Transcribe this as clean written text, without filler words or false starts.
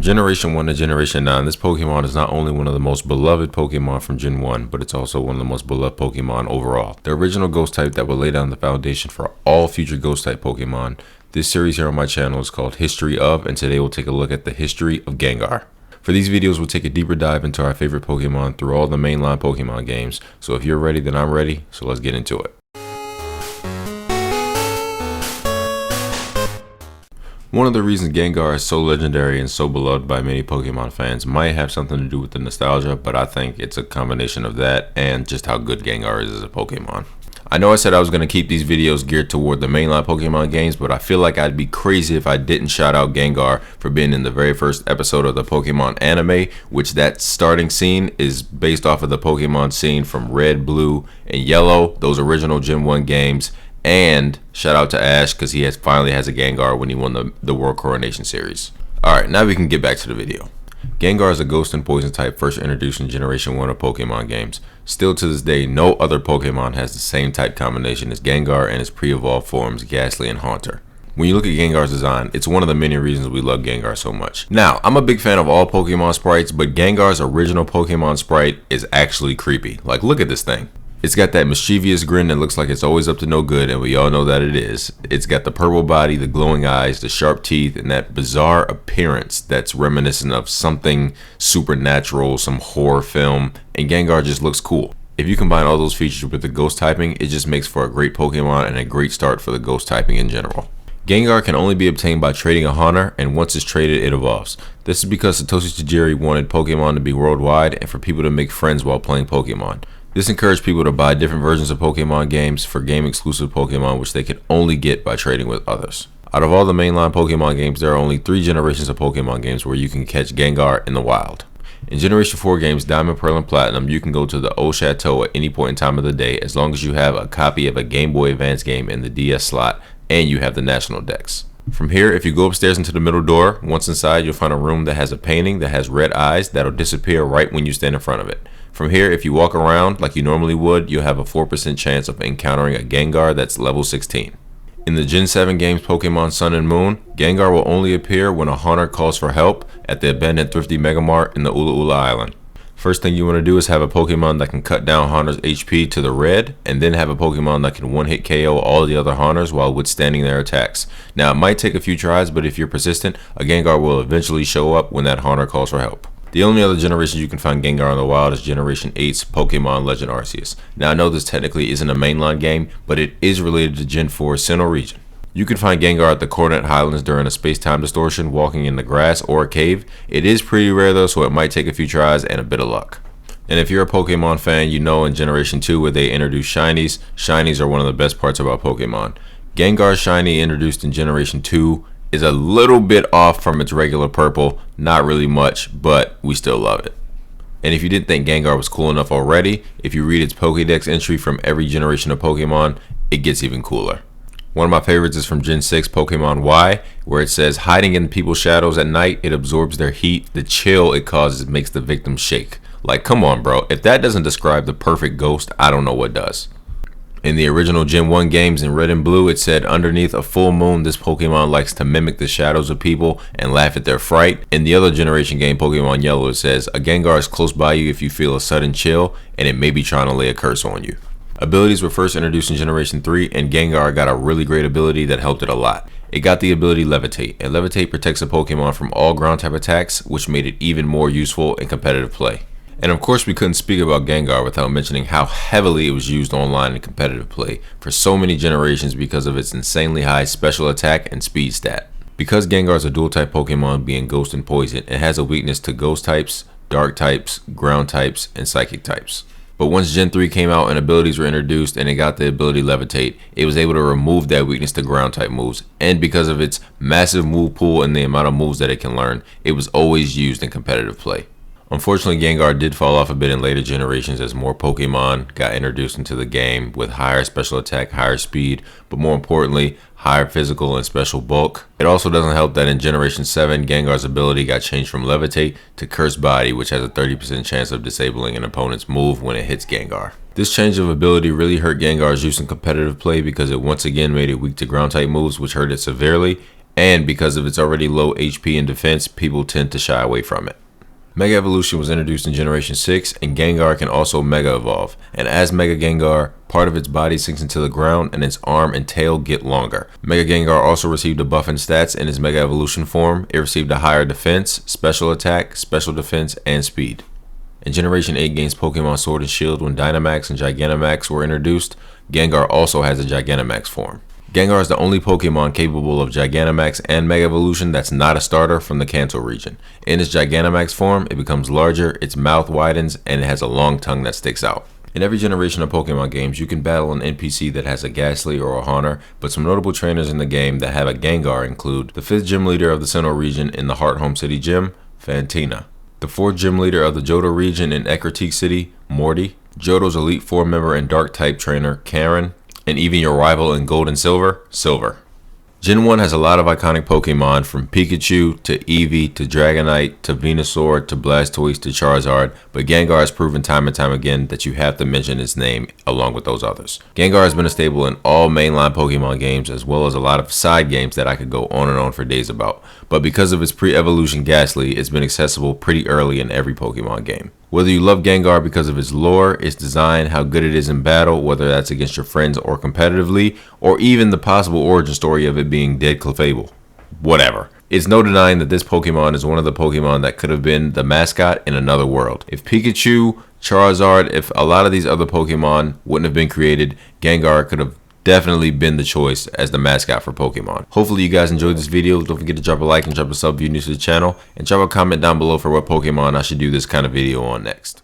From Generation 1 to Generation 9, this Pokemon is not only one of the most beloved Pokemon from Gen 1, but it's also one of the most beloved Pokemon overall. The original Ghost type that will lay down the foundation for all future Ghost type Pokemon. This series here on my channel is called History of, and today we'll take a look at the history of Gengar. For these videos, we'll take a deeper dive into our favorite Pokemon through all the mainline Pokemon games. So if you're ready, then I'm ready, so let's get into it. One of the reasons Gengar is so legendary and so beloved by many Pokemon fans might have something to do with the nostalgia, but I think it's a combination of that and just how good Gengar is as a Pokemon. I know I said I was going to keep these videos geared toward the mainline Pokemon games, but I feel like I'd be crazy if I didn't shout out Gengar for being in the very first episode of the Pokemon anime, which that starting scene is based off of the Pokemon scene from Red, Blue, and Yellow, those original Gen 1 games. And shout out to Ash because he finally has a Gengar when he won the World Coronation Series. Alright, now we can get back to the video. Gengar is a ghost and poison type first introduced in Generation 1 of Pokemon games. Still to this day, no other Pokemon has the same type combination as Gengar and its pre-evolved forms Ghastly and Haunter. When you look at Gengar's design, it's one of the many reasons we love Gengar so much. Now, I'm a big fan of all Pokemon sprites, but Gengar's original Pokemon sprite is actually creepy. Like, look at this thing. It's got that mischievous grin that looks like it's always up to no good, and we all know that it is. It's got the purple body, the glowing eyes, the sharp teeth, and that bizarre appearance that's reminiscent of something supernatural, some horror film, and Gengar just looks cool. If you combine all those features with the ghost typing, it just makes for a great Pokemon and a great start for the ghost typing in general. Gengar can only be obtained by trading a Haunter, and once it's traded, it evolves. This is because Satoshi Tajiri wanted Pokemon to be worldwide and for people to make friends while playing Pokemon. This encouraged people to buy different versions of Pokemon games for game-exclusive Pokemon which they could only get by trading with others. Out of all the mainline Pokemon games, there are only 3 generations of Pokemon games where you can catch Gengar in the wild. In Generation 4 games, Diamond, Pearl, and Platinum, you can go to the Old Chateau at any point in time of the day as long as you have a copy of a Game Boy Advance game in the DS slot and you have the National Dex. From here, if you go upstairs into the middle door, once inside you'll find a room that has a painting that has red eyes that'll disappear right when you stand in front of it. From here, if you walk around like you normally would, you'll have a 4% chance of encountering a Gengar that's level 16. In the Gen 7 games Pokemon Sun and Moon, Gengar will only appear when a Haunter calls for help at the abandoned Thrifty Mega Mart in the Ula Ula Island. First thing you want to do is have a Pokemon that can cut down Haunter's HP to the red, and then have a Pokemon that can one-hit KO all the other Haunters while withstanding their attacks. Now, it might take a few tries, but if you're persistent, a Gengar will eventually show up when that Haunter calls for help. The only other generation you can find Gengar in the wild is Generation 8's Pokemon Legend Arceus. Now I know this technically isn't a mainline game, but it is related to Gen 4's Sinnoh region. You can find Gengar at the Coronet Highlands during a space-time distortion, walking in the grass or a cave. It is pretty rare though, so it might take a few tries and a bit of luck. And if you're a Pokemon fan, you know in Generation 2 where they introduced Shinies, Shinies are one of the best parts about Pokemon. Gengar's Shiny introduced in Generation 2 is a little bit off from its regular purple, not really much, but we still love it. And if you didn't think Gengar was cool enough already, if you read its Pokédex entry from every generation of Pokemon, it gets even cooler. One of my favorites is from Gen 6 Pokemon Y, where it says, hiding in people's shadows at night, it absorbs their heat, the chill it causes makes the victim shake. Like, come on bro, if that doesn't describe the perfect ghost, I don't know what does. In the original Gen 1 games in Red and Blue, it said, underneath a full moon, this Pokemon likes to mimic the shadows of people and laugh at their fright. In the other generation game, Pokemon Yellow, it says, a Gengar is close by you if you feel a sudden chill, and it may be trying to lay a curse on you. Abilities were first introduced in Generation 3, and Gengar got a really great ability that helped it a lot. It got the ability Levitate, and Levitate protects a Pokemon from all ground type attacks, which made it even more useful in competitive play. And of course we couldn't speak about Gengar without mentioning how heavily it was used online in competitive play for so many generations because of its insanely high special attack and speed stat. Because Gengar is a dual type Pokemon being ghost and poison, it has a weakness to ghost types, dark types, ground types, and psychic types. But once Gen 3 came out and abilities were introduced and it got the ability Levitate, it was able to remove that weakness to ground type moves, and because of its massive move pool and the amount of moves that it can learn, it was always used in competitive play. Unfortunately, Gengar did fall off a bit in later generations as more Pokemon got introduced into the game with higher special attack, higher speed, but more importantly, higher physical and special bulk. It also doesn't help that in Generation 7, Gengar's ability got changed from Levitate to Curse Body, which has a 30% chance of disabling an opponent's move when it hits Gengar. This change of ability really hurt Gengar's use in competitive play because it once again made it weak to ground type moves, which hurt it severely, and because of its already low HP and defense, people tend to shy away from it. Mega Evolution was introduced in Generation 6, and Gengar can also Mega Evolve. And as Mega Gengar, part of its body sinks into the ground and its arm and tail get longer. Mega Gengar also received a buff in stats in its Mega Evolution form. It received a higher defense, special attack, special defense, and speed. In Generation 8 games Pokemon Sword and Shield, when Dynamax and Gigantamax were introduced, Gengar also has a Gigantamax form. Gengar is the only Pokemon capable of Gigantamax and Mega Evolution that's not a starter from the Kanto region. In its Gigantamax form, it becomes larger, its mouth widens, and it has a long tongue that sticks out. In every generation of Pokemon games, you can battle an NPC that has a Ghastly or a Haunter, but some notable trainers in the game that have a Gengar include the 5th gym leader of the Sinnoh region in the Heart Home City Gym, Fantina. The 4th gym leader of the Johto region in Ecruteak City, Morty. Johto's Elite 4 member and Dark type trainer, Karen. And even your rival in Gold and Silver, Silver. Gen 1 has a lot of iconic Pokemon, from Pikachu to Eevee to Dragonite to Venusaur to Blastoise to Charizard, but Gengar has proven time and time again that you have to mention its name along with those others. Gengar has been a staple in all mainline Pokemon games, as well as a lot of side games that I could go on and on for days about, but because of its pre-evolution Ghastly, it's been accessible pretty early in every Pokemon game. Whether you love Gengar because of its lore, its design, how good it is in battle, whether that's against your friends or competitively, or even the possible origin story of it being dead Clefable, whatever. It's no denying that this Pokemon is one of the Pokemon that could have been the mascot in another world. If Pikachu, Charizard, if a lot of these other Pokemon wouldn't have been created, Gengar could have definitely been the choice as the mascot for Pokemon. Hopefully you guys enjoyed this video. Don't forget to drop a like and drop a sub if you're new to the channel, and drop a comment down below for what Pokemon I should do this kind of video on next.